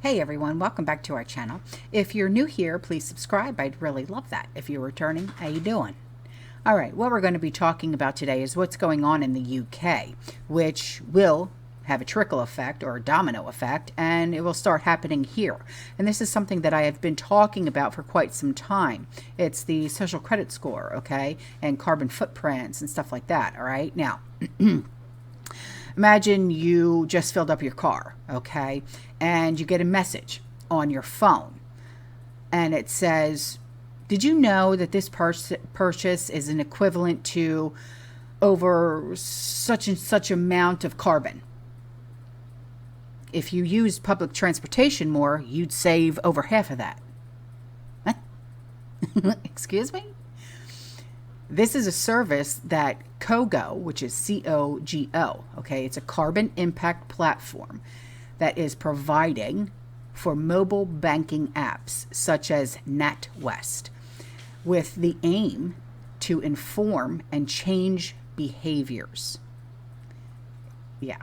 Hey everyone, welcome back to our channel. If you're new here, please subscribe. I'd really love that. If you're returning, how you doing? All right, what we're going to be talking about today is what's going on in the UK, which will have a trickle effect or a domino effect, and it will start happening here. And this is something that I have been talking about for quite some time. It's the social credit score, okay, and carbon footprints and stuff like that, all right? Now, imagine you just filled up your car, okay, and you get a message on your phone, and it says, did you know that this purchase is an equivalent to over such and such amount of carbon? If you used public transportation more, you'd save over half of that. What? Excuse me? This is a service that COGO, which is C-O-G-O, okay, it's a carbon impact platform that is providing for mobile banking apps such as NatWest, with the aim to inform and change behaviors. Yeah.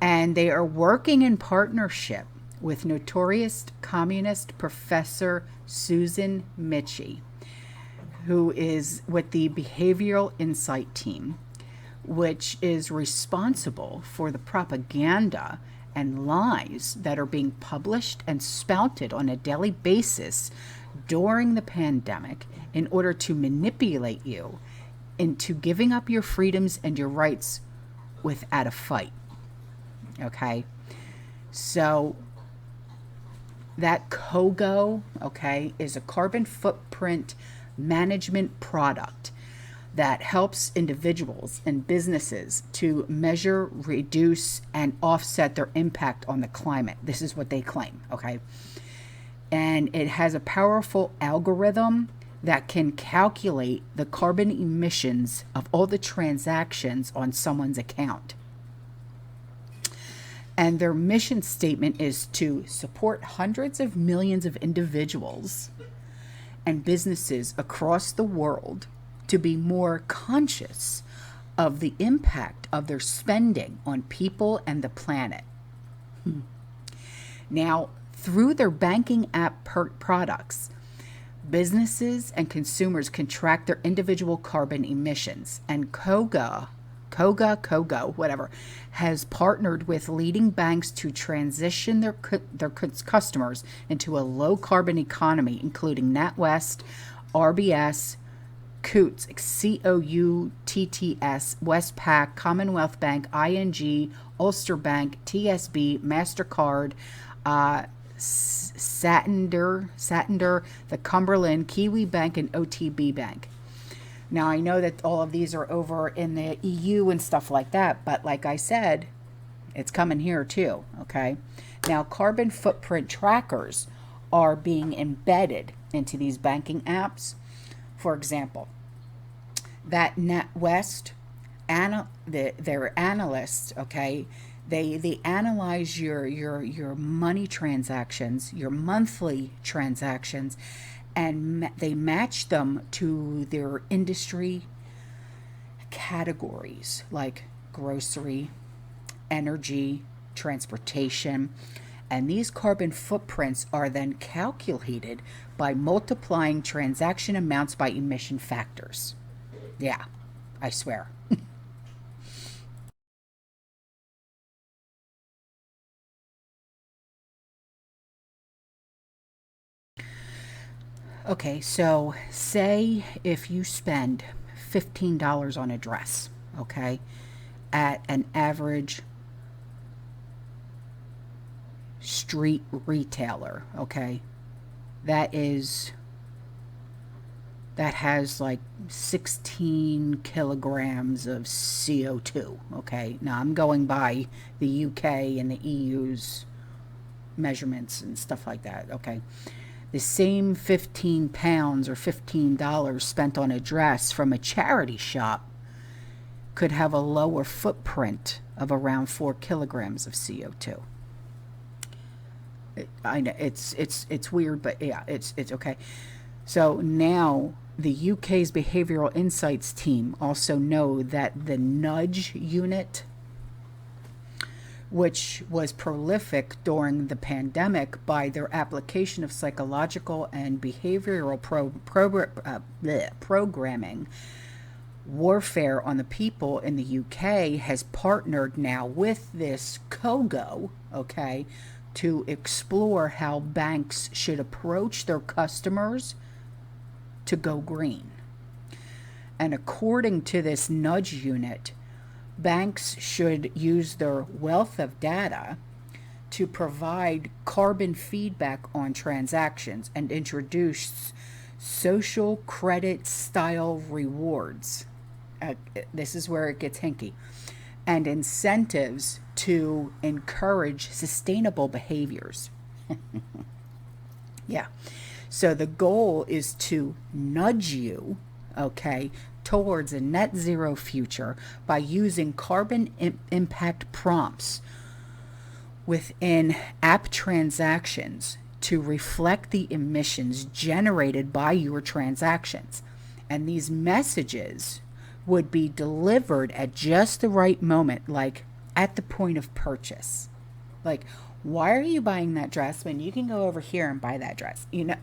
And they are working in partnership with notorious communist Professor Susan Michie, who is with the Behavioral Insight Team, which is responsible for the propaganda and lies that are being published and spouted on a daily basis during the pandemic in order to manipulate you into giving up your freedoms and your rights without a fight. Okay? So that COGO, okay, is a carbon footprint management product that helps individuals and businesses to measure, reduce, and offset their impact on the climate. This is what they claim, okay? And it has a powerful algorithm that can calculate the carbon emissions of all the transactions on someone's account. And their mission statement is to support hundreds of millions of individuals and businesses across the world to be more conscious of the impact of their spending on people and the planet. Now, through their banking app products, businesses and consumers can track their individual carbon emissions, and COGO, whatever, has partnered with leading banks to transition their customers into a low carbon economy, including NatWest, RBS, Coutts, C-O-U-T-T-S, Westpac, Commonwealth Bank, ING, Ulster Bank, TSB, MasterCard, Santander, the Cumberland, Kiwi Bank, and OTB Bank. Now, I know that all of these are over in the EU and stuff like that, but like I said, it's coming here too, okay? Now, carbon footprint trackers are being embedded into these banking apps. For example, that NatWest, their analysts, okay, they analyze your money transactions, your monthly transactions, and they match them to their industry categories like grocery, energy, transportation. And these carbon footprints are then calculated by multiplying transaction amounts by emission factors. Yeah, I swear. Okay, so say if you spend $15 on a dress, okay, at an average street retailer, okay, that has like 16 kilograms of CO2, okay? Now, I'm going by the UK and the EU's measurements and stuff like that, okay? The same 15 pounds or $15 spent on a dress from a charity shop could have a lower footprint of around 4 kilograms of CO2. I know it's weird, but yeah, it's okay. So now the UK's Behavioral Insights team also know that the nudge unit which was prolific during the pandemic by their application of psychological and behavioral programming. Warfare on the People in the UK has partnered now with this COGO, okay, to explore how banks should approach their customers to go green. And according to this nudge unit, banks should use their wealth of data to provide carbon feedback on transactions and introduce social credit style rewards. This is where it gets hinky. And incentives to encourage sustainable behaviors. Yeah. So the goal is to nudge you, okay, towards a net zero future by using carbon impact prompts within app transactions to reflect the emissions generated by your transactions. And these messages would be delivered at just the right moment, like at the point of purchase. Like, why are you buying that dress when you can go over here and buy that dress? You know,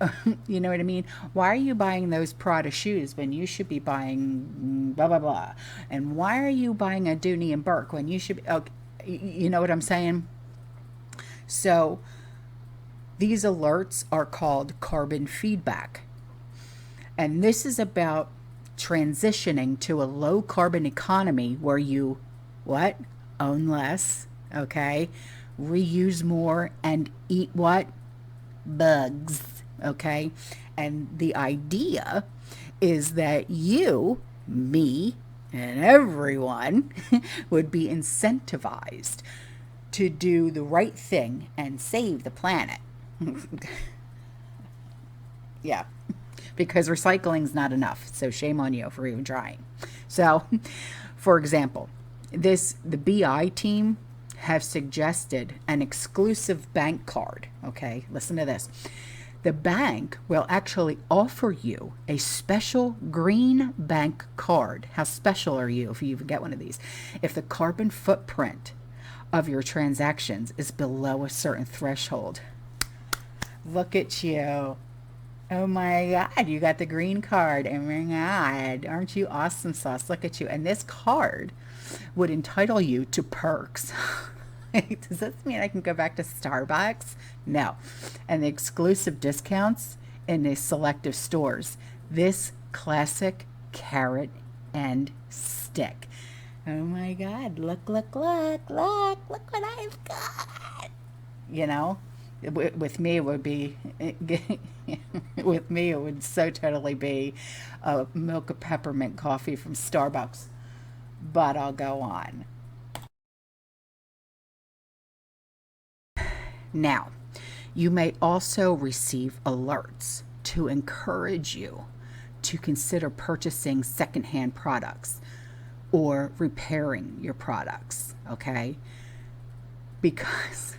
you know what I mean? Why are you buying those Prada shoes when you should be buying blah, blah, blah? And why are you buying a Dooney and Burke when you should be, okay, you know what I'm saying? So these alerts are called carbon feedback. And this is about transitioning to a low carbon economy where you, what? Own less, okay? Reuse more and eat what? Bugs, okay? And the idea is that you, me, and everyone would be incentivized to do the right thing and save the planet. Yeah, because recycling's not enough, so shame on you for even trying. So, for example, the BI team have suggested an exclusive bank card. Okay, listen to this. The bank will actually offer you a special green bank card. How special are you if you even get one of these? If the carbon footprint of your transactions is below a certain threshold. Look at you. Oh my God, you got the green card. Oh my God, aren't you awesome sauce? Look at you. And this card would entitle you to perks. Does this mean I can go back to Starbucks? No. And the exclusive discounts in the selective stores. This classic carrot and stick. Oh my God, look what I've got. You know, with me it would be, with me it would so totally be a mocha peppermint coffee from Starbucks. But I'll go on. Now, you may also receive alerts to encourage you to consider purchasing secondhand products or repairing your products, okay? Because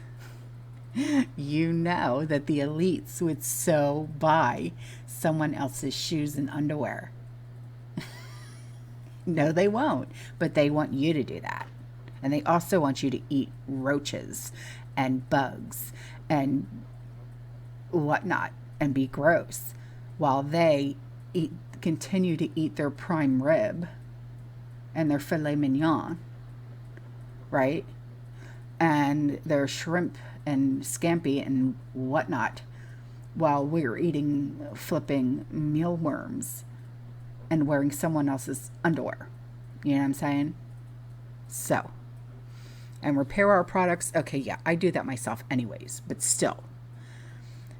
you know that the elites would so buy someone else's shoes and underwear. No, they won't, but they want you to do that. And they also want you to eat roaches and bugs and whatnot and be gross while they continue to eat their prime rib and their filet mignon, right? And their shrimp and scampi and whatnot while we're eating flipping mealworms and wearing someone else's underwear. You know what I'm saying? So, and repair our products. Okay, yeah, I do that myself anyways, but still.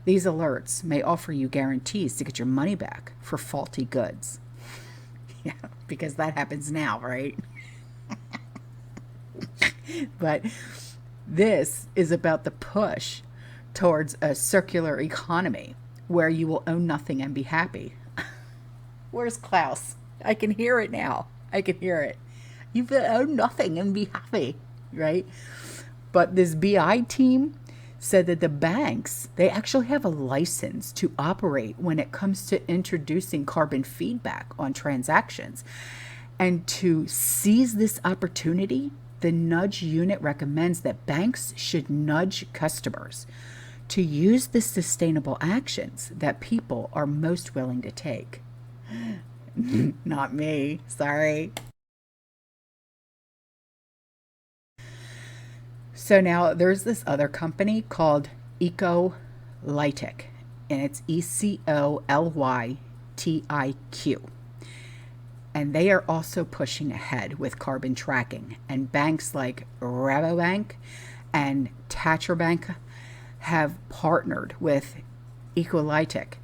These alerts may offer you guarantees to get your money back for faulty goods. Yeah, because that happens now, right? But this is about the push towards a circular economy where you will own nothing and be happy. Where's Klaus? I can hear it now. I can hear it. You will own nothing and be happy, right? But this BI team said that the banks, they actually have a license to operate when it comes to introducing carbon feedback on transactions. And to seize this opportunity, The nudge unit recommends that banks should nudge customers to use the sustainable actions that people are most willing to take. Not me, sorry. So now there's this other company called Ecolytic, and it's ECOLYTIQ. And they are also pushing ahead with carbon tracking. And banks like Rabobank and Tetra Bank have partnered with Ecolytic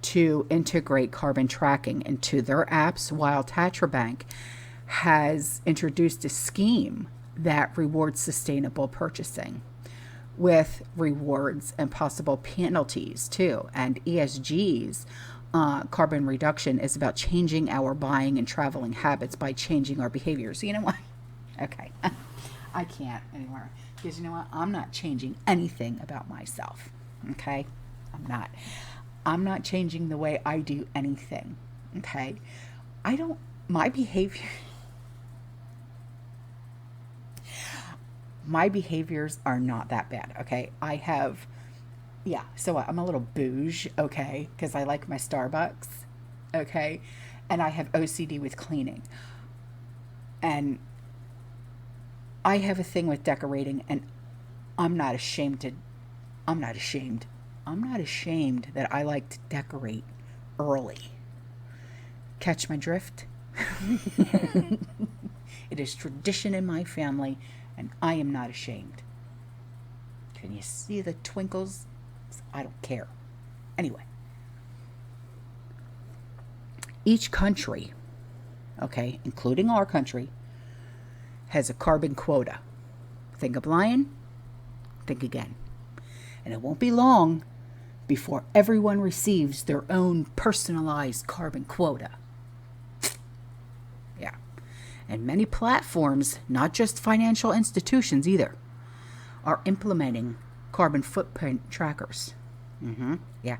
to integrate carbon tracking into their apps, while Tetra Bank has introduced a scheme that rewards sustainable purchasing with rewards and possible penalties too. And ESG's carbon reduction is about changing our buying and traveling habits by changing our behaviors. You know what? Okay. I can't anymore. Because you know what? I'm not changing anything about myself. Okay? I'm not changing the way I do anything. Okay? My behaviors are not that bad. Okay? So I'm a little bouge, okay, because I like my Starbucks, okay, and I have OCD with cleaning, and I have a thing with decorating, and I'm not ashamed that I like to decorate early. Catch my drift? It is tradition in my family, and I am not ashamed. Can you see the twinkles? I don't care. Anyway, each country, okay, including our country, has a carbon quota. Think of lion, think again. And it won't be long before everyone receives their own personalized carbon quota. Yeah. And many platforms, not just financial institutions either, are implementing carbon footprint trackers. Yeah.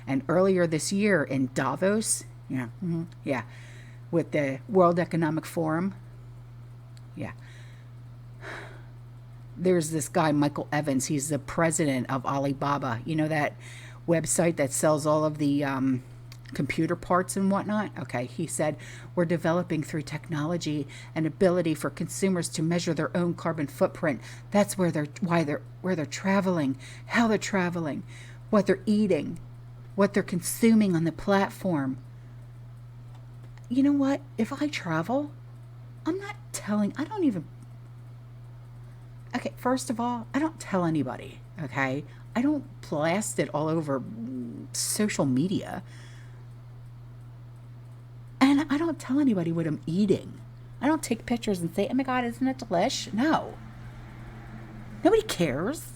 And earlier this year in Davos, with the World Economic Forum, there's this guy, Michael Evans. He's the president of Alibaba. You know that website that sells all of the computer parts and whatnot? Okay, he said, we're developing through technology an ability for consumers to measure their own carbon footprint. That's where they're traveling, how they're traveling, what they're eating, what they're consuming on the platform. You know what? If I travel, okay, first of all, I don't tell anybody, okay? I don't blast it all over social media. And I don't tell anybody what I'm eating. I don't take pictures and say, oh my God, isn't it delish? No. Nobody cares.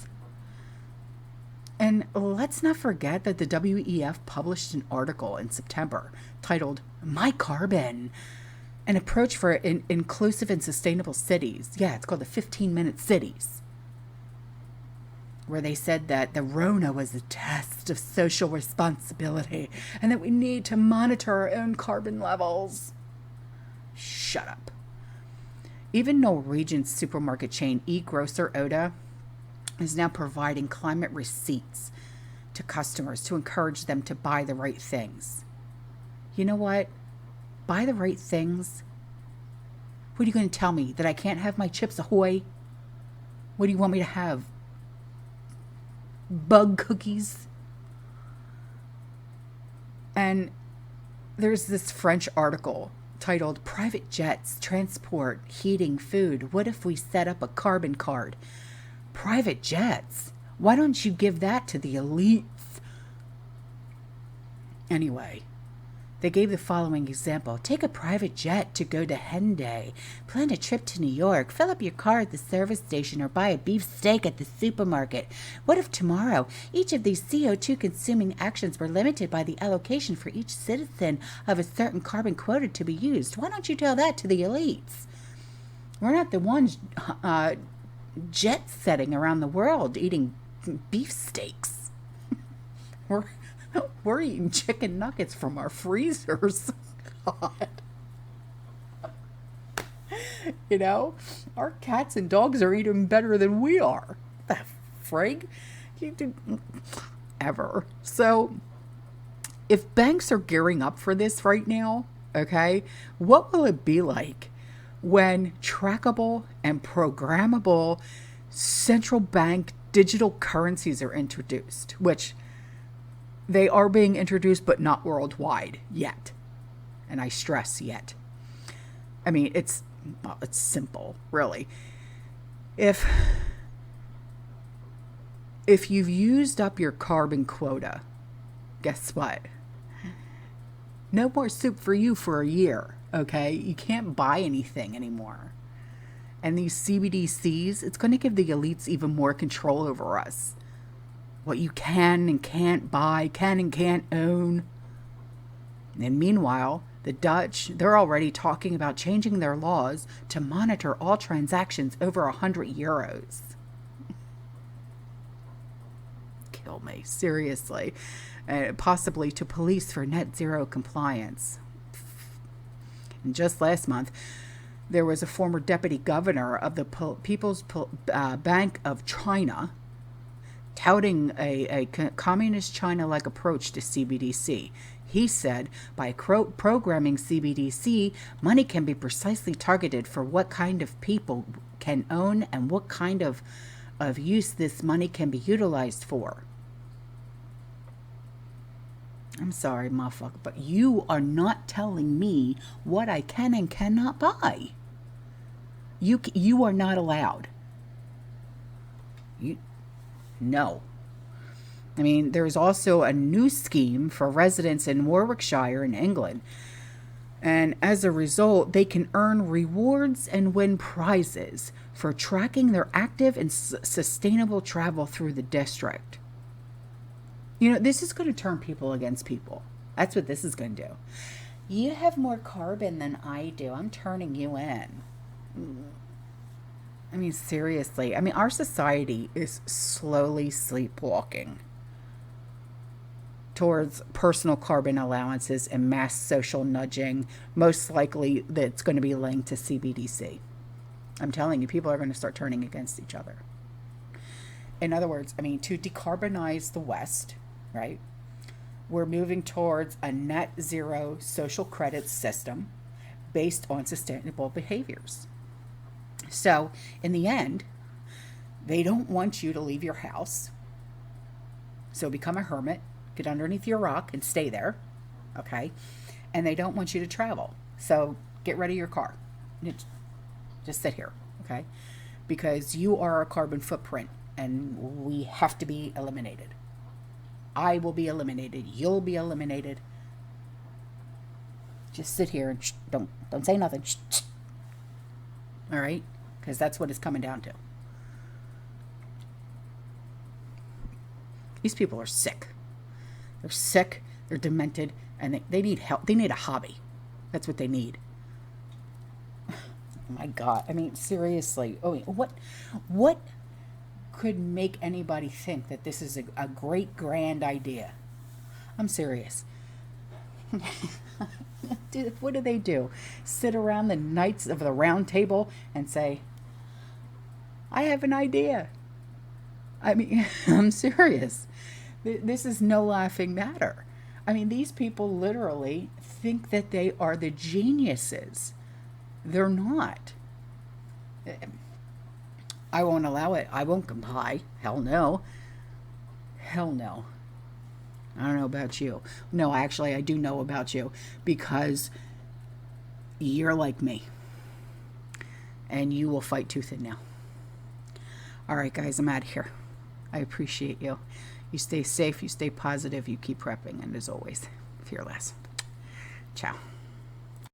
And let's not forget that the WEF published an article in September titled, My Carbon, an approach for inclusive and sustainable cities. Yeah, it's called the 15-minute cities, where they said that the Rona was a test of social responsibility and that we need to monitor our own carbon levels. Shut up. Even Norwegian supermarket chain e-grocer Oda is now providing climate receipts to customers to encourage them to buy the right things. You know what? Buy the right things? What are you going to tell me? That I can't have my Chips Ahoy? What do you want me to have? Bug cookies? And there's this French article titled Private Jets, Transport, Heating, Food. What if we set up a carbon card? Private jets? Why don't you give that to the elites? Anyway, they gave the following example. Take a private jet to go to Hen Day. Plan a trip to New York. Fill up your car at the service station or buy a beef steak at the supermarket. What if tomorrow each of these CO2 consuming actions were limited by the allocation for each citizen of a certain carbon quota to be used? Why don't you tell that to the elites? We're not the ones jet setting around the world eating beef steaks. We're eating chicken nuggets from our freezers. God. You know, our cats and dogs are eating better than we are. The frig? You do ever. So, if banks are gearing up for this right now, okay, what will it be like when trackable and programmable central bank digital currencies are introduced, which they are being introduced, but not worldwide yet. And I stress yet. I mean, it's simple, really. If you've used up your carbon quota, guess what? No more soup for you for a year, okay? You can't buy anything anymore. And these CBDCs, it's going to give the elites even more control over us. What you can and can't buy, can and can't own. And meanwhile, the Dutch, they're already talking about changing their laws to monitor all transactions over 100 euros. Kill me, seriously. Possibly to police for net zero compliance. And just last month, there was a former deputy governor of the People's Bank of China touting a communist China-like approach to CBDC. He said, by programming CBDC, money can be precisely targeted for what kind of people can own and what kind of use this money can be utilized for. I'm sorry, motherfucker, but you are not telling me what I can and cannot buy. You are not allowed. No. I mean, there's also a new scheme for residents in Warwickshire in England. And as a result, they can earn rewards and win prizes for tracking their active and sustainable travel through the district. You know, this is going to turn people against people. That's what this is going to do. You have more carbon than I do. I'm turning you in. I mean, seriously. I mean, our society is slowly sleepwalking towards personal carbon allowances and mass social nudging. Most likely that's going to be linked to CBDC. I'm telling you, people are going to start turning against each other. In other words, I mean, to decarbonize the West, right? We're moving towards a net zero social credit system based on sustainable behaviors. So in the end, they don't want you to leave your house. So become a hermit, get underneath your rock and stay there. Okay. And they don't want you to travel. So get rid of your car. Just sit here. Okay. Because you are a carbon footprint and we have to be eliminated. I will be eliminated. You'll be eliminated. Just sit here and don't say nothing. All right? Because that's what it's coming down to. These people are sick. They're sick, they're demented, and they need help. They need a hobby. That's what they need. Oh my God. I mean, seriously. Oh, what could make anybody think that this is a great, grand idea? I'm serious. What do they do? Sit around the Knights of the Round Table and say, I have an idea. I mean, I'm serious. This is no laughing matter. I mean, these people literally think that they are the geniuses. They're not. I won't allow it. I won't comply. Hell no. Hell no. I don't know about you. No, actually, I do know about you because you're like me. And you will fight tooth and nail. All right, guys, I'm out of here. I appreciate you. You stay safe, you stay positive, you keep prepping, and as always, fearless. Ciao.